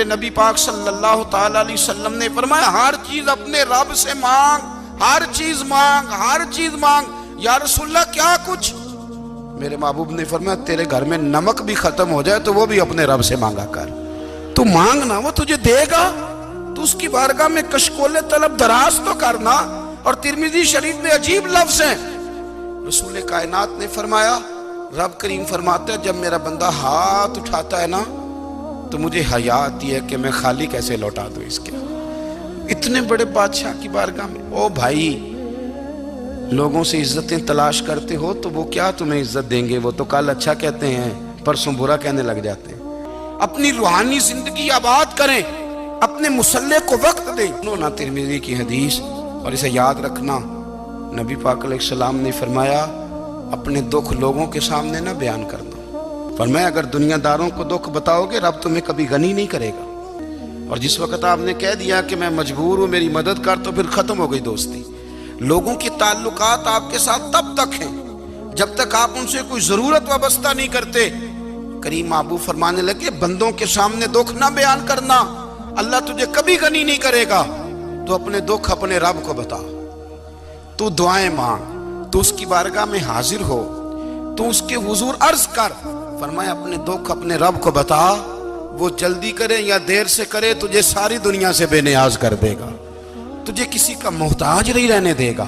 نبی پاک صلی اللہ تعالی علیہ وسلم نے فرمایا ہر چیز اپنے رب سے مانگ، ہر چیز مانگ، ہر چیز مانگ۔ یا رسول اللہ کیا کچھ؟ میرے محبوب نے فرمایا تیرے گھر میں نمک بھی ختم ہو جائے تو وہ بھی اپنے رب سے مانگا کر۔ تو مانگنا وہ تجھے دے گا، تو اس کی بارگاہ میں کشکول طلب دراز تو کرنا۔ اور ترمذی شریف میں عجیب لفظ ہیں، رسول کائنات نے فرمایا، رب کریم فرماتا ہے جب میرا بندہ ہاتھ اٹھاتا ہے نا تو مجھے حیا آتی ہے کہ میں خالی کیسے لوٹا دوں اس کے۔ اتنے بڑے بادشاہ کی بارگاہ میں او بھائی، لوگوں سے عزتیں تلاش کرتے ہو تو وہ کیا تمہیں عزت دیں گے؟ وہ تو کل اچھا کہتے ہیں پرسوں برا کہنے لگ جاتے ہیں۔ اپنی روحانی زندگی آباد کریں، اپنے مسلح کو وقت دیں۔ نہ ترمذی کی حدیث، اور اسے یاد رکھنا، نبی پاک علیہ السلام نے فرمایا اپنے دکھ لوگوں کے سامنے نہ بیان کرنا۔ فرمایا اگر دنیا داروں کو دکھ بتاؤ گے رب تمہیں کبھی غنی نہیں کرے گا۔ اور جس وقت آپ نے کہہ دیا کہ میں مجبور ہوں میری مدد کر، تو پھر ختم ہو گئی دوستی۔ لوگوں کے تعلقات آپ کے ساتھ تب تک ہیں جب تک آپ ان سے کوئی ضرورت وابستہ نہیں کرتے۔ کریم محبوب فرمانے لگے بندوں کے سامنے دکھ نہ بیان کرنا، اللہ تجھے کبھی غنی نہیں کرے گا۔ تو اپنے دکھ اپنے رب کو بتا، تو دعائیں مانگ، تو اس کی بارگاہ میں حاضر ہو، تو اس کے حضور عرض کر۔ فرمایا اپنے دکھ اپنے رب کو بتا، وہ جلدی کرے یا دیر سے کرے تجھے ساری دنیا سے بے نیاز کر دے گا، تجھے کسی کا محتاج نہیں رہنے دے گا۔